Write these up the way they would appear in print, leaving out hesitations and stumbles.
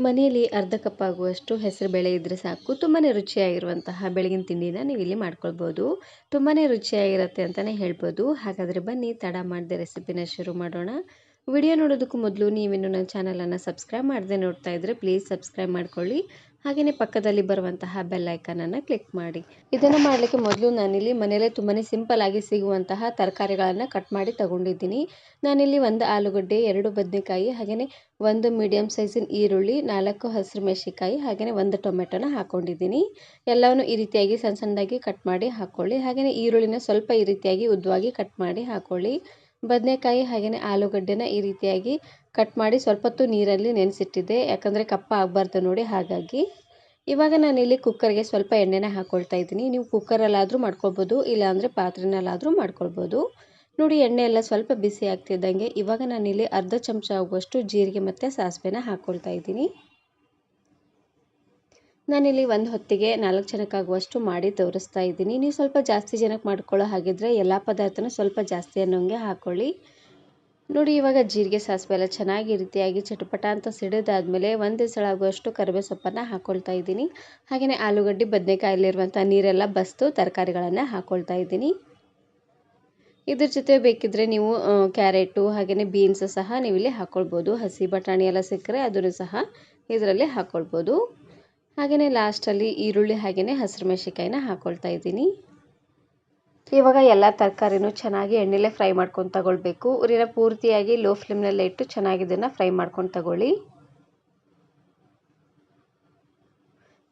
ಮನೆಯಲ್ಲಿ ಅರ್ಧ ಕಪ್ ಆಗುವಷ್ಟು ಹೆಸರುಬೇಳೆ ಇದ್ದರೆ ಸಾಕು. ತುಂಬಾ ರುಚಿಯಾಗಿರುವಂತಹ ಬೆಳಗಿನ ತಿಂಡಿನ ನೀವು ಇಲ್ಲಿ ಮಾಡ್ಕೊಳ್ಬೋದು. ತುಂಬಾ ರುಚಿಯಾಗಿರುತ್ತೆ ಅಂತಲೇ ಹೇಳ್ಬೋದು. ಹಾಗಾದರೆ ಬನ್ನಿ ತಡ ಮಾಡದೆ ರೆಸಿಪಿನ ಶುರು ಮಾಡೋಣ. ವಿಡಿಯೋ ನೋಡೋದಕ್ಕೂ ಮೊದಲು ನೀವಿನ್ನು ನನ್ನ ಚಾನಲನ್ನು ಸಬ್ಸ್ಕ್ರೈಬ್ ಮಾಡದೆ ನೋಡ್ತಾ ಇದ್ದರೆ ಪ್ಲೀಸ್ ಸಬ್ಸ್ಕ್ರೈಬ್ ಮಾಡ್ಕೊಳ್ಳಿ. ಹಾಗೆಯೇ ಪಕ್ಕದಲ್ಲಿ ಬರುವಂತಹ ಬೆಲ್ ಐಕನನ್ನು ಕ್ಲಿಕ್ ಮಾಡಿ. ಇದನ್ನು ಮಾಡಲಿಕ್ಕೆ ಮೊದಲು ನಾನಿಲ್ಲಿ ಮನೆಯಲ್ಲೇ ತುಂಬಾ ಸಿಂಪಲ್ ಆಗಿ ಸಿಗುವಂತಹ ತರಕಾರಿಗಳನ್ನು ಕಟ್ ಮಾಡಿ ತಗೊಂಡಿದ್ದೀನಿ. ನಾನಿಲ್ಲಿ 1 ಆಲೂಗಡ್ಡೆ, 2 ಬದನೆಕಾಯಿ, ಹಾಗೆಯೇ 1 ಮೀಡಿಯಮ್ ಸೈಜಿನ ಈರುಳ್ಳಿ, 4 ಹಸಿರು ಮೆಣಸಿನಕಾಯಿ, ಹಾಗೆಯೇ 1 ಟೊಮೆಟೊನ ಹಾಕ್ಕೊಂಡಿದ್ದೀನಿ. ಎಲ್ಲವನ್ನು ಈ ರೀತಿಯಾಗಿ ಸಣ್ಣ ಸಣ್ಣದಾಗಿ ಕಟ್ ಮಾಡಿ ಹಾಕ್ಕೊಳ್ಳಿ. ಹಾಗೆಯೇ ಈರುಳ್ಳಿನ ಸ್ವಲ್ಪ ಈ ರೀತಿಯಾಗಿ ಉದ್ದವಾಗಿ ಕಟ್ ಮಾಡಿ ಹಾಕ್ಕೊಳ್ಳಿ. ಬದನೆಕಾಯಿ ಹಾಗೆಯೇ ಆಲೂಗಡ್ಡೆನ ಈ ರೀತಿಯಾಗಿ ಕಟ್ ಮಾಡಿ ಸ್ವಲ್ಪ ಹೊತ್ತು ನೀರಲ್ಲಿ ನೆನೆಸಿಟ್ಟಿದ್ದೆ, ಯಾಕಂದರೆ ಕಪ್ಪ ಆಗಬಾರ್ದು ನೋಡಿ. ಹಾಗಾಗಿ ಇವಾಗ ನಾನಿಲ್ಲಿ ಕುಕ್ಕರ್ಗೆ ಸ್ವಲ್ಪ ಎಣ್ಣೆನ ಹಾಕ್ಕೊಳ್ತಾ ಇದ್ದೀನಿ. ನೀವು ಕುಕ್ಕರಲ್ಲಾದರೂ ಮಾಡ್ಕೊಳ್ಬೋದು, ಇಲ್ಲಾಂದರೆ ಪಾತ್ರೆನಲ್ಲಾದರೂ ಮಾಡ್ಕೊಳ್ಬೋದು. ನೋಡಿ ಎಣ್ಣೆ ಎಲ್ಲ ಸ್ವಲ್ಪ ಬಿಸಿ ಆಗ್ತಿದ್ದಂಗೆ ಇವಾಗ ನಾನಿಲ್ಲಿ ಅರ್ಧ ಚಮಚ ಆಗುವಷ್ಟು ಜೀರಿಗೆ ಮತ್ತು ಸಾಸಿವೆನ ಹಾಕ್ಕೊಳ್ತಾ ಇದ್ದೀನಿ. ನಾನಿಲ್ಲಿ ಒಂದು ಹೊತ್ತಿಗೆ 4 ಜನಕ್ಕಾಗುವಷ್ಟು ಮಾಡಿ ತೋರಿಸ್ತಾ ಇದ್ದೀನಿ. ನೀವು ಸ್ವಲ್ಪ ಜಾಸ್ತಿ ಜನಕ್ಕೆ ಮಾಡ್ಕೊಳ್ಳೋ ಹಾಗಿದ್ರೆ ಎಲ್ಲ ಪದಾರ್ಥನೂ ಸ್ವಲ್ಪ ಜಾಸ್ತಿ ಅನ್ನೋಂಗೆ ಹಾಕ್ಕೊಳ್ಳಿ. ನೋಡಿ ಇವಾಗ ಜೀರಿಗೆ ಸಾಸಿವೆ ಎಲ್ಲ ಚೆನ್ನಾಗಿ ರೀತಿಯಾಗಿ ಚಟಪಟ ಅಂತ ಸಿಡಿದಾದ್ಮೇಲೆ 1 ಎಸಳು ಆಗುವಷ್ಟು ಕರಿಬೇವು ಸೊಪ್ಪನ್ನು ಹಾಕ್ಕೊಳ್ತಾ ಇದ್ದೀನಿ. ಹಾಗೆಯೇ ಆಲೂಗಡ್ಡೆ ಬದನೆಕಾಯಲ್ಲಿರುವಂಥ ನೀರೆಲ್ಲ ಬಸ್ತು ತರಕಾರಿಗಳನ್ನು ಹಾಕ್ಕೊಳ್ತಾ ಇದ್ದೀನಿ. ಇದ್ರ ಜೊತೆ ಬೇಕಿದ್ದರೆ ನೀವು ಕ್ಯಾರೆಟು ಹಾಗೆಯೇ ಬೀನ್ಸ್ ಸಹ ನೀವು ಇಲ್ಲಿ ಹಾಕ್ಕೊಳ್ಬೋದು. ಹಸಿ ಬಟಾಣಿ ಎಲ್ಲ ಸಿಕ್ಕರೆ ಅದನ್ನು ಸಹ ಇದರಲ್ಲಿ ಹಾಕ್ಕೊಳ್ಬೋದು. ಹಾಗೆಯೇ ಲಾಸ್ಟಲ್ಲಿ ಈರುಳ್ಳಿ ಹಾಗೆಯೇ ಹಸಿರು ಮೆಣಸಿನಕಾಯಿನ ಹಾಕ್ಕೊಳ್ತಾ ಇದ್ದೀನಿ. ಇವಾಗ ಎಲ್ಲ ತರಕಾರಿನೂ ಚೆನ್ನಾಗಿ ಎಣ್ಣೆಲೆ ಫ್ರೈ ಮಾಡ್ಕೊಂಡು ತಗೊಳ್ಬೇಕು. ಉರಿನ ಪೂರ್ತಿಯಾಗಿ ಲೋ ಫ್ಲೇಮ್ನಲ್ಲೇ ಇಟ್ಟು ಚೆನ್ನಾಗಿ ಇದನ್ನು ಫ್ರೈ ಮಾಡ್ಕೊಂಡು ತಗೊಳ್ಳಿ.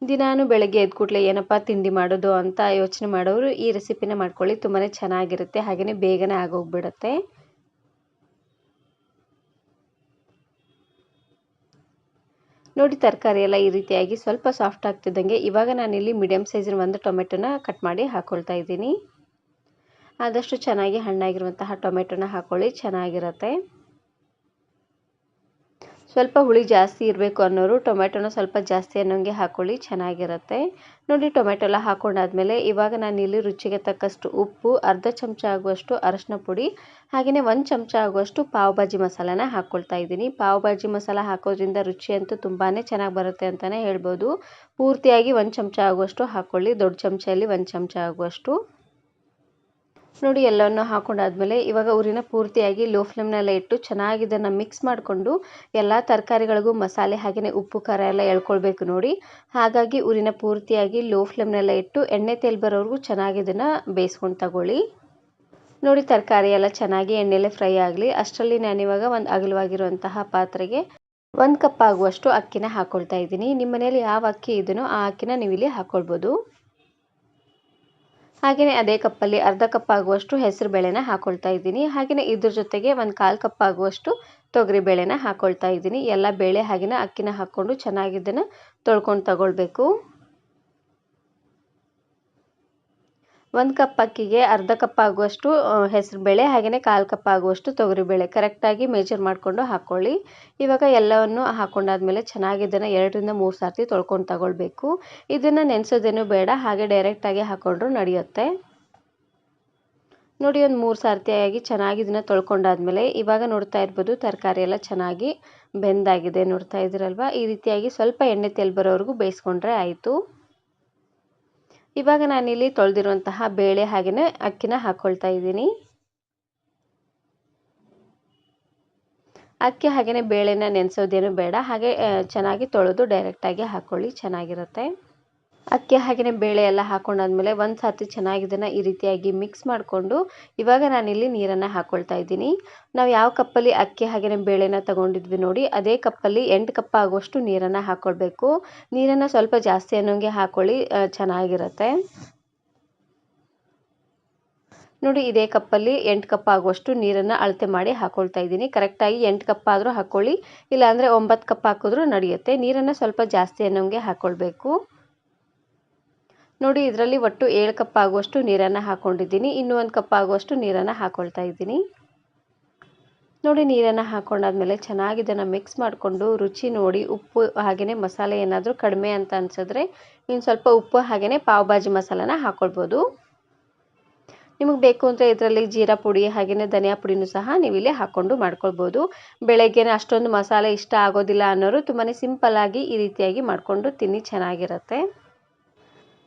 ದಿನಾನು ಬೆಳಗ್ಗೆ ಎದ್ದ ಕೂಡಲೇ ಏನಪ್ಪ ತಿಂಡಿ ಮಾಡೋದು ಅಂತ ಯೋಚನೆ ಮಾಡೋರು ಈ ರೆಸಿಪಿನ ಮಾಡ್ಕೊಳ್ಳಿ. ತುಂಬಾ ಚೆನ್ನಾಗಿರುತ್ತೆ, ಹಾಗೆಯೇ ಬೇಗನೆ ಆಗೋಗ್ಬಿಡುತ್ತೆ. ನೋಡಿ ತರಕಾರಿ ಎಲ್ಲ ಈ ರೀತಿಯಾಗಿ ಸ್ವಲ್ಪ ಸಾಫ್ಟ್ ಆಗ್ತಿದ್ದಂಗೆ ಇವಾಗ ನಾನಿಲ್ಲಿ ಮೀಡಿಯಮ್ ಸೈಜಿನ 1 ಟೊಮೆಟೊನ ಕಟ್ ಮಾಡಿ ಹಾಕ್ಕೊಳ್ತಾ ಇದ್ದೀನಿ. ಆದಷ್ಟು ಚೆನ್ನಾಗಿ ಹಣ್ಣಾಗಿರುವಂತಹ ಟೊಮೆಟೊನ ಹಾಕ್ಕೊಳ್ಳಿ, ಚೆನ್ನಾಗಿರುತ್ತೆ. ಸ್ವಲ್ಪ ಹುಳಿ ಜಾಸ್ತಿ ಇರಬೇಕು ಅನ್ನೋರು ಟೊಮೆಟೊನ ಸ್ವಲ್ಪ ಜಾಸ್ತಿ ಅನ್ನೋಂಗೆ ಹಾಕ್ಕೊಳ್ಳಿ, ಚೆನ್ನಾಗಿರುತ್ತೆ. ನೋಡಿ ಟೊಮೆಟೊ ಎಲ್ಲ ಹಾಕ್ಕೊಂಡಾದ್ಮೇಲೆ ಇವಾಗ ನಾನಿಲ್ಲಿ ರುಚಿಗೆ ತಕ್ಕಷ್ಟು ಉಪ್ಪು, ಅರ್ಧ ಚಮಚ ಆಗುವಷ್ಟು ಅರಶಿನ ಪುಡಿ, ಹಾಗೆಯೇ 1 ಚಮಚ ಆಗುವಷ್ಟು ಪಾವ್ ಭಾಜಿ ಮಸಾಲಾನ ಹಾಕ್ಕೊಳ್ತಾ ಇದ್ದೀನಿ. ಪಾವ್ ಭಾಜಿ ಮಸಾಲ ಹಾಕೋದ್ರಿಂದ ರುಚಿ ಅಂತೂ ತುಂಬಾ ಚೆನ್ನಾಗಿ ಬರುತ್ತೆ ಅಂತಲೇ ಹೇಳ್ಬೋದು. ಪೂರ್ತಿಯಾಗಿ 1 ಚಮಚ ಆಗುವಷ್ಟು ಹಾಕ್ಕೊಳ್ಳಿ, ದೊಡ್ಡ ಚಮಚದಲ್ಲಿ 1 ಚಮಚ ಆಗುವಷ್ಟು. ನೋಡಿ ಎಲ್ಲವನ್ನು ಹಾಕೊಂಡಾದ್ಮೇಲೆ ಇವಾಗ ಉರಿನ ಪೂರ್ತಿಯಾಗಿ ಲೋ ಫ್ಲೇಮ್ನಲ್ಲೇ ಇಟ್ಟು ಚೆನ್ನಾಗಿ ಇದನ್ನು ಮಿಕ್ಸ್ ಮಾಡಿಕೊಂಡು ಎಲ್ಲ ತರಕಾರಿಗಳಿಗೂ ಮಸಾಲೆ ಹಾಗೆಯೇ ಉಪ್ಪು ಖಾರ ಎಲ್ಲ ಎಳ್ಕೊಳ್ಬೇಕು ನೋಡಿ. ಹಾಗಾಗಿ ಉರಿನ ಪೂರ್ತಿಯಾಗಿ ಲೋ ಫ್ಲೇಮ್ನಲ್ಲೇ ಇಟ್ಟು ಎಣ್ಣೆ ತೇಲ್ ಬರೋವರೆಗೂ ಚೆನ್ನಾಗಿ ಇದನ್ನು ಬೇಯಿಸ್ಕೊಂಡು ತಗೊಳ್ಳಿ. ನೋಡಿ ತರಕಾರಿ ಎಲ್ಲ ಚೆನ್ನಾಗಿ ಎಣ್ಣೆಲೆ ಫ್ರೈ ಆಗಲಿ. ಅಷ್ಟರಲ್ಲಿ ನಾನಿವಾಗ ಒಂದು ಅಗಲವಾಗಿರುವಂತಹ ಪಾತ್ರೆಗೆ 1 ಕಪ್ ಆಗುವಷ್ಟು ಅಕ್ಕಿನ ಹಾಕ್ಕೊಳ್ತಾ ಇದ್ದೀನಿ. ನಿಮ್ಮ ಮನೇಲಿ ಯಾವ ಅಕ್ಕಿ ಇದೆಯೋ ಆ ಅಕ್ಕಿನ ನೀವು ಇಲ್ಲಿ ಹಾಕ್ಕೊಳ್ಬೋದು. ಹಾಗೆಯೇ ಅದೇ ಕಪ್ಪಲ್ಲಿ ಅರ್ಧ ಕಪ್ ಆಗುವಷ್ಟು ಹೆಸರು ಬೇಳೆನ ಹಾಕ್ಕೊಳ್ತಾ ಇದ್ದೀನಿ. ಹಾಗೆಯೇ ಇದ್ರ ಜೊತೆಗೆ 1/4 ಕಪ್ ಆಗುವಷ್ಟು ತೊಗರಿ ಬೇಳೆನ ಹಾಕ್ಕೊಳ್ತಾ ಇದ್ದೀನಿ. ಎಲ್ಲ ಬೇಳೆ ಹಾಗೆಯೇ ಅಕ್ಕಿನ ಹಾಕ್ಕೊಂಡು ಚೆನ್ನಾಗಿ ಇದನ್ನು ತೊಳ್ಕೊಂಡು ತಗೊಳ್ಬೇಕು. 1 ಕಪ್ ಅಕ್ಕಿಗೆ ಅರ್ಧ ಕಪ್ ಆಗುವಷ್ಟು ಹೆಸರು ಬೇಳೆ ಹಾಗೆಯೇ 1/4 ಕಪ್ ಆಗುವಷ್ಟು ತೊಗರಿಬೇಳೆ ಕರೆಕ್ಟಾಗಿ ಮೆಜರ್ ಮಾಡಿಕೊಂಡು ಹಾಕ್ಕೊಳ್ಳಿ. ಇವಾಗ ಎಲ್ಲವನ್ನು ಹಾಕ್ಕೊಂಡಾದ್ಮೇಲೆ ಚೆನ್ನಾಗಿ ಇದನ್ನು 2 ರಿಂದ 3 ಸರ್ತಿ ತೊಳ್ಕೊಂಡು ತಗೊಳ್ಬೇಕು. ಇದನ್ನು ನೆನೆಸೋದೇನು ಬೇಡ, ಹಾಗೆ ಡೈರೆಕ್ಟಾಗಿ ಹಾಕ್ಕೊಂಡ್ರೂ ನಡೆಯುತ್ತೆ. ನೋಡಿ ಒಂದು 3 ಸರ್ತಿಯಾಗಿ ಚೆನ್ನಾಗಿ ಇದನ್ನು ತೊಳ್ಕೊಂಡಾದ್ಮೇಲೆ ಇವಾಗ ನೋಡ್ತಾ ಇರ್ಬೋದು ತರಕಾರಿ ಎಲ್ಲ ಚೆನ್ನಾಗಿ ಬೆಂದಾಗಿದೆ. ನೋಡ್ತಾ ಇದ್ದೀರಲ್ವ, ಈ ರೀತಿಯಾಗಿ ಸ್ವಲ್ಪ ಎಣ್ಣೆ ತೇಲ್ ಬರೋವರೆಗೂ ಬೇಯಿಸ್ಕೊಂಡ್ರೆ ಆಯಿತು. ಇವಾಗ ನಾನಿಲ್ಲಿ ತೊಳೆದಿರುವಂತಹ ಬೇಳೆ ಹಾಗೆಯೇ ಅಕ್ಕಿನ ಹಾಕ್ಕೊಳ್ತಾ ಇದ್ದೀನಿ. ಅಕ್ಕಿ ಹಾಗೆಯೇ ಬೇಳೆನ ನೆನೆಸೋದೇನು ಬೇಡ, ಹಾಗೆ ಚೆನ್ನಾಗಿ ತೊಳೆದು ಡೈರೆಕ್ಟಾಗಿ ಹಾಕ್ಕೊಳ್ಳಿ, ಚೆನ್ನಾಗಿರುತ್ತೆ. ಅಕ್ಕಿ ಹಾಗೆಯೇ ಬೇಳೆ ಎಲ್ಲ ಹಾಕ್ಕೊಂಡಾದ್ಮೇಲೆ 1 ಸರ್ತಿ ಚೆನ್ನಾಗಿ ಇದನ್ನು ಈ ರೀತಿಯಾಗಿ ಮಿಕ್ಸ್ ಮಾಡಿಕೊಂಡು ಇವಾಗ ನಾನಿಲ್ಲಿ ನೀರನ್ನು ಹಾಕ್ಕೊಳ್ತಾ ಇದ್ದೀನಿ. ನಾವು ಯಾವ ಕಪ್ಪಲ್ಲಿ ಅಕ್ಕಿ ಹಾಗೆಯೇ ಬೇಳೆನ ತೊಗೊಂಡಿದ್ವಿ ನೋಡಿ, ಅದೇ ಕಪ್ಪಲ್ಲಿ 8 ಕಪ್ ಆಗುವಷ್ಟು ನೀರನ್ನು ಹಾಕ್ಕೊಳ್ಬೇಕು. ನೀರನ್ನು ಸ್ವಲ್ಪ ಜಾಸ್ತಿ ಅನ್ನೋಂಗೆ ಹಾಕ್ಕೊಳ್ಳಿ, ಚೆನ್ನಾಗಿರುತ್ತೆ. ನೋಡಿ ಇದೇ ಕಪ್ಪಲ್ಲಿ 8 ಕಪ್ ಆಗುವಷ್ಟು ನೀರನ್ನು ಅಳತೆ ಮಾಡಿ ಹಾಕ್ಕೊಳ್ತಾ ಇದ್ದೀನಿ. ಕರೆಕ್ಟಾಗಿ 8 ಕಪ್ ಆದರೂ ಹಾಕ್ಕೊಳ್ಳಿ, ಇಲ್ಲಾಂದರೆ 9 ಕಪ್ ಹಾಕಿದ್ರೂ ನಡೆಯುತ್ತೆ. ನೀರನ್ನು ಸ್ವಲ್ಪ ಜಾಸ್ತಿ ಅನ್ನೋಂಗೆ ಹಾಕ್ಕೊಳ್ಬೇಕು. ನೋಡಿ ಇದರಲ್ಲಿ ಒಟ್ಟು 7 ಕಪ್ ಆಗುವಷ್ಟು ನೀರನ್ನು ಹಾಕ್ಕೊಂಡಿದ್ದೀನಿ. ಇನ್ನೂ 1 ಕಪ್ ಆಗುವಷ್ಟು ನೀರನ್ನು ಹಾಕ್ಕೊಳ್ತಾ ಇದ್ದೀನಿ. ನೋಡಿ ನೀರನ್ನು ಹಾಕ್ಕೊಂಡಾದ್ಮೇಲೆ ಚೆನ್ನಾಗಿ ಇದನ್ನು ಮಿಕ್ಸ್ ಮಾಡಿಕೊಂಡು ರುಚಿ ನೋಡಿ ಉಪ್ಪು ಹಾಗೆಯೇ ಮಸಾಲೆ ಏನಾದರೂ ಕಡಿಮೆ ಅಂತ ಅನಿಸಿದ್ರೆ ಇನ್ನು ಸ್ವಲ್ಪ ಉಪ್ಪು ಹಾಗೆಯೇ ಪಾವ್ ಭಾಜಿ ಮಸಾಲಾನ ಹಾಕ್ಕೊಳ್ಬೋದು. ನಿಮಗೆ ಬೇಕು ಅಂದರೆ ಇದರಲ್ಲಿ ಜೀರಾ ಪುಡಿ ಹಾಗೆಯೇ ಧನಿಯಾ ಪುಡಿನೂ ಸಹ ನೀವು ಇಲ್ಲಿ ಹಾಕ್ಕೊಂಡು ಮಾಡ್ಕೊಳ್ಬೋದು. ಬೆಳಗ್ಗೆನೇ ಅಷ್ಟೊಂದು ಮಸಾಲೆ ಇಷ್ಟ ಆಗೋದಿಲ್ಲ ಅನ್ನೋರು ತುಂಬಾ ಸಿಂಪಲ್ಲಾಗಿ ಈ ರೀತಿಯಾಗಿ ಮಾಡಿಕೊಂಡು ತಿನ್ನಿ, ಚೆನ್ನಾಗಿರುತ್ತೆ.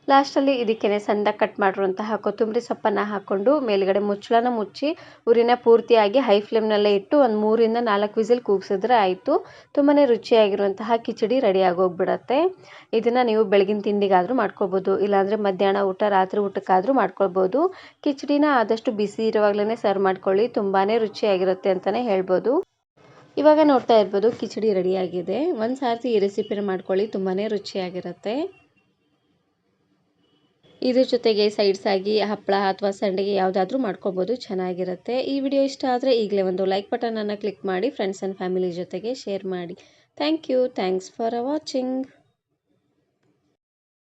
ಲಾಸ್ಟಲ್ಲಿ ಇದಕ್ಕೇ ಸಣ್ಣದಾಗಿ ಕಟ್ ಮಾಡಿರುವಂತಹ ಕೊತ್ತಂಬರಿ ಸೊಪ್ಪನ್ನು ಹಾಕ್ಕೊಂಡು ಮೇಲುಗಡೆ ಮುಚ್ಚಳನ ಮುಚ್ಚಿ ಉರಿನ ಪೂರ್ತಿಯಾಗಿ ಹೈ ಫ್ಲೇಮ್ನಲ್ಲೇ ಇಟ್ಟು ಒಂದು 3ರಿಂದ 4 ವಿಸಿಲ್ ಕೂಗಿಸಿದ್ರೆ ಆಯಿತು. ತುಂಬಾ ರುಚಿಯಾಗಿರುವಂತಹ ಕಿಚಡಿ ರೆಡಿ ಆಗೋಗ್ಬಿಡತ್ತೆ. ಇದನ್ನು ನೀವು ಬೆಳಗಿನ ತಿಂಡಿಗಾದರೂ ಮಾಡ್ಕೊಳ್ಬೋದು, ಇಲ್ಲಾಂದರೆ ಮಧ್ಯಾಹ್ನ ಊಟ ರಾತ್ರಿ ಊಟಕ್ಕಾದರೂ ಮಾಡ್ಕೊಳ್ಬೋದು. ಕಿಚಡಿನ ಆದಷ್ಟು ಬಿಸಿ ಇರುವಾಗಲೇ ಸರ್ವ್ ಮಾಡ್ಕೊಳ್ಳಿ, ತುಂಬಾ ರುಚಿಯಾಗಿರುತ್ತೆ ಅಂತಲೇ ಹೇಳ್ಬೋದು. ಇವಾಗ ನೋಡ್ತಾ ಇರ್ಬೋದು ಕಿಚಡಿ ರೆಡಿಯಾಗಿದೆ. ಒಂದು ಸಾರ್ತಿ ಈ ರೆಸಿಪಿನ ಮಾಡ್ಕೊಳ್ಳಿ, ತುಂಬಾ ರುಚಿಯಾಗಿರುತ್ತೆ. ಇದ್ರ ಜೊತೆಗೆ ಸೈಡ್ಸ್ ಆಗಿ ಹಪ್ಪಳ ಅಥವಾ ಸಂಡಿಗೆ ಯಾವುದಾದ್ರೂ ಮಾಡ್ಕೊಬೋದು, ಚೆನ್ನಾಗಿರುತ್ತೆ. ಈ ವಿಡಿಯೋ ಇಷ್ಟ ಆದರೆ ಈಗಲೇ ಒಂದು ಲೈಕ್ ಬಟನನ್ನು ಕ್ಲಿಕ್ ಮಾಡಿ ಫ್ರೆಂಡ್ಸ್ ಆ್ಯಂಡ್ ಫ್ಯಾಮಿಲಿ ಜೊತೆಗೆ ಶೇರ್ ಮಾಡಿ. Thank you. Thanks for watching.